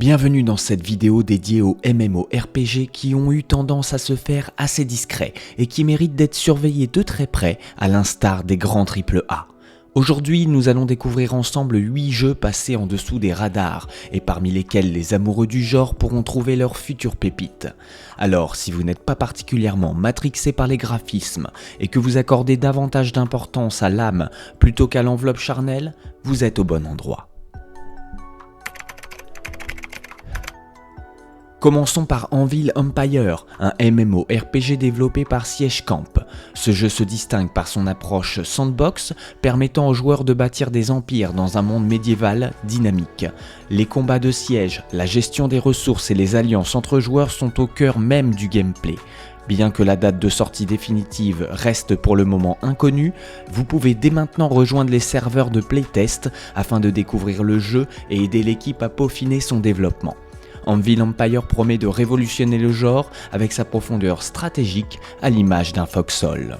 Bienvenue dans cette vidéo dédiée aux MMORPG qui ont eu tendance à se faire assez discrets et qui méritent d'être surveillés de très près à l'instar des grands AAA. Aujourd'hui, nous allons découvrir ensemble 8 jeux passés en dessous des radars et parmi lesquels les amoureux du genre pourront trouver leurs futures pépites. Alors, si vous n'êtes pas particulièrement matrixé par les graphismes et que vous accordez davantage d'importance à l'âme plutôt qu'à l'enveloppe charnelle, vous êtes au bon endroit. Commençons par Anvil Empire, un MMORPG développé par Siege Camp. Ce jeu se distingue par son approche sandbox, permettant aux joueurs de bâtir des empires dans un monde médiéval dynamique. Les combats de siège, la gestion des ressources et les alliances entre joueurs sont au cœur même du gameplay. Bien que la date de sortie définitive reste pour le moment inconnue, vous pouvez dès maintenant rejoindre les serveurs de playtest afin de découvrir le jeu et aider l'équipe à peaufiner son développement. Anvil Empire promet de révolutionner le genre avec sa profondeur stratégique à l'image d'un Foxhole.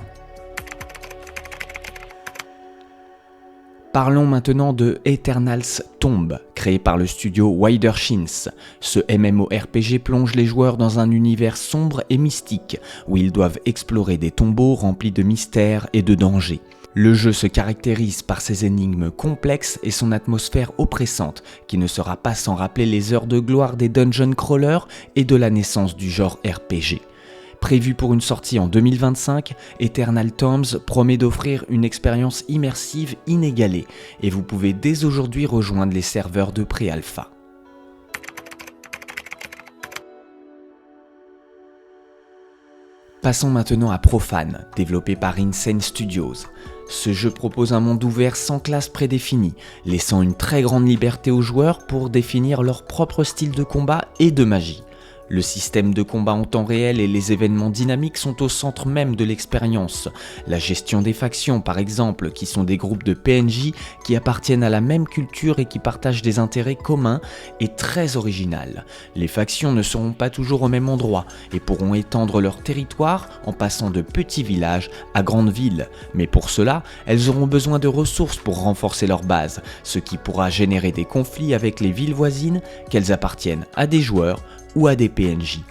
Parlons maintenant de Eternal's Tomb, créé par le studio Wider Shins. Ce MMORPG plonge les joueurs dans un univers sombre et mystique, où ils doivent explorer des tombeaux remplis de mystères et de dangers. Le jeu se caractérise par ses énigmes complexes et son atmosphère oppressante, qui ne sera pas sans rappeler les heures de gloire des dungeon crawlers et de la naissance du genre RPG. Prévu pour une sortie en 2025, Eternal Tombs promet d'offrir une expérience immersive inégalée, et vous pouvez dès aujourd'hui rejoindre les serveurs de pré-alpha. Passons maintenant à Profane, développé par Insane Studios. Ce jeu propose un monde ouvert sans classe prédéfinie, laissant une très grande liberté aux joueurs pour définir leur propre style de combat et de magie. Le système de combat en temps réel et les événements dynamiques sont au centre même de l'expérience. La gestion des factions par exemple, qui sont des groupes de PNJ qui appartiennent à la même culture et qui partagent des intérêts communs, est très originale. Les factions ne seront pas toujours au même endroit et pourront étendre leur territoire en passant de petits villages à grandes villes. Mais pour cela, elles auront besoin de ressources pour renforcer leur base, ce qui pourra générer des conflits avec les villes voisines, qu'elles appartiennent à des joueurs ou à des PNJ.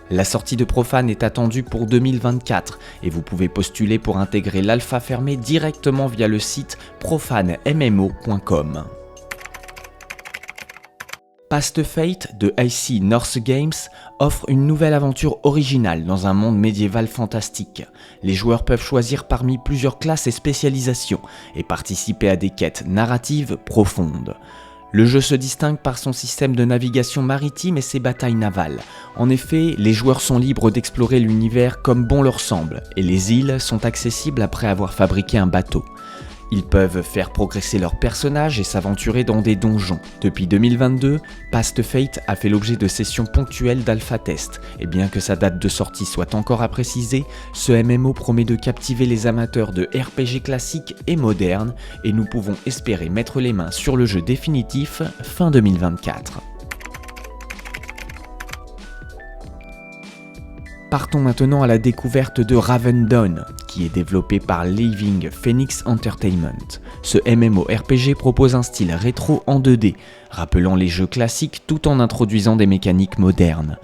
La sortie de Profane est attendue pour 2024 et vous pouvez postuler pour intégrer l'alpha fermée directement via le site profanemmo.com. Past Fate de IC North Games offre une nouvelle aventure originale dans un monde médiéval fantastique. Les joueurs peuvent choisir parmi plusieurs classes et spécialisations et participer à des quêtes narratives profondes. Le jeu se distingue par son système de navigation maritime et ses batailles navales. En effet, les joueurs sont libres d'explorer l'univers comme bon leur semble, et les îles sont accessibles après avoir fabriqué un bateau. Ils peuvent faire progresser leurs personnages et s'aventurer dans des donjons. Depuis 2022, Past Fate a fait l'objet de sessions ponctuelles d'alpha test, et bien que sa date de sortie soit encore à préciser, ce MMO promet de captiver les amateurs de RPG classiques et modernes, et nous pouvons espérer mettre les mains sur le jeu définitif fin 2024. Partons maintenant à la découverte de Raven Dawn, qui est développé par Living Phoenix Entertainment. Ce MMORPG propose un style rétro en 2D, rappelant les jeux classiques tout en introduisant des mécaniques modernes.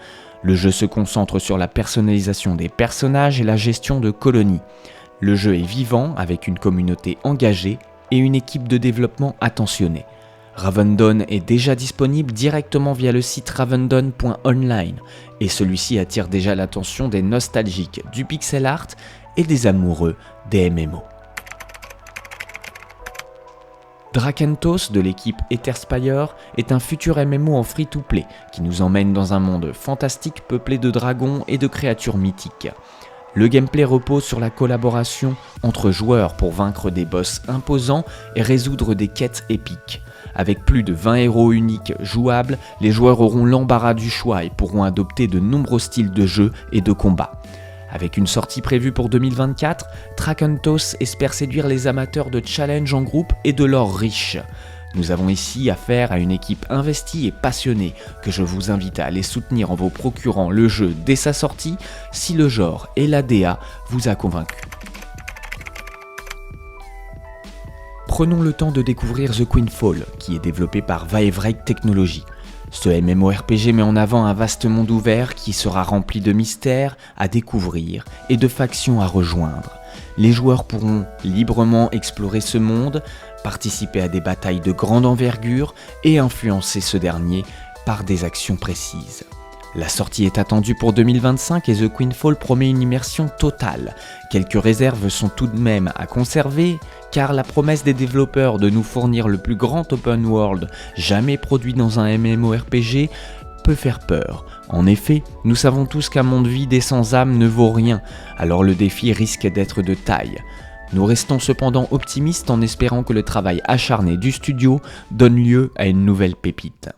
Le jeu se concentre sur la personnalisation des personnages et la gestion de colonies. Le jeu est vivant, avec une communauté engagée et une équipe de développement attentionnée. Raven Dawn est déjà disponible directement via le site ravendawn.online et celui-ci attire déjà l'attention des nostalgiques du pixel art et des amoureux des MMO. Drakentos de l'équipe Etherspire est un futur MMO en free-to-play qui nous emmène dans un monde fantastique peuplé de dragons et de créatures mythiques. Le gameplay repose sur la collaboration entre joueurs pour vaincre des boss imposants et résoudre des quêtes épiques. Avec plus de 20 héros uniques jouables, les joueurs auront l'embarras du choix et pourront adopter de nombreux styles de jeu et de combat. Avec une sortie prévue pour 2024, Drakentos espère séduire les amateurs de challenge en groupe et de lore riche. Nous avons ici affaire à une équipe investie et passionnée que je vous invite à aller soutenir en vous procurant le jeu dès sa sortie si le genre et la DA vous a convaincu. Prenons le temps de découvrir The Queenfall, qui est développé par Vaevrite Technologies. Ce MMORPG met en avant un vaste monde ouvert qui sera rempli de mystères à découvrir et de factions à rejoindre. Les joueurs pourront librement explorer ce monde, participer à des batailles de grande envergure et influencer ce dernier par des actions précises. La sortie est attendue pour 2025 et The Queenfall promet une immersion totale. Quelques réserves sont tout de même à conserver, car la promesse des développeurs de nous fournir le plus grand open world jamais produit dans un MMORPG peut faire peur. En effet, nous savons tous qu'un monde vide et sans âme ne vaut rien, alors le défi risque d'être de taille. Nous restons cependant optimistes en espérant que le travail acharné du studio donne lieu à une nouvelle pépite.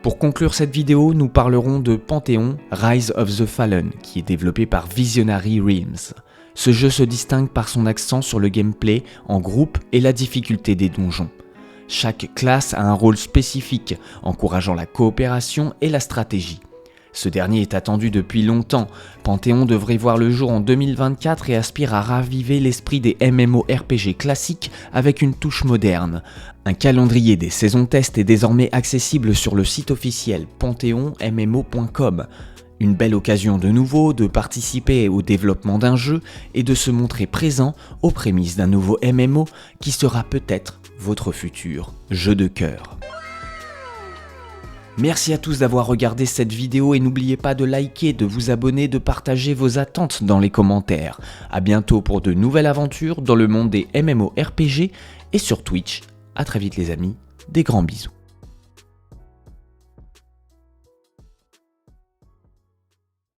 Pour conclure cette vidéo, nous parlerons de Pantheon Rise of the Fallen, qui est développé par Visionary Realms. Ce jeu se distingue par son accent sur le gameplay en groupe et la difficulté des donjons. Chaque classe a un rôle spécifique, encourageant la coopération et la stratégie. Ce dernier est attendu depuis longtemps. Pantheon devrait voir le jour en 2024 et aspire à raviver l'esprit des MMORPG classiques avec une touche moderne. Un calendrier des saisons test est désormais accessible sur le site officiel pantheonmmo.com. Une belle occasion de nouveau de participer au développement d'un jeu et de se montrer présent aux prémices d'un nouveau MMO qui sera peut-être votre futur jeu de cœur. Merci à tous d'avoir regardé cette vidéo et n'oubliez pas de liker, de vous abonner, de partager vos attentes dans les commentaires. A bientôt pour de nouvelles aventures dans le monde des MMORPG et sur Twitch. À très vite les amis, des grands bisous.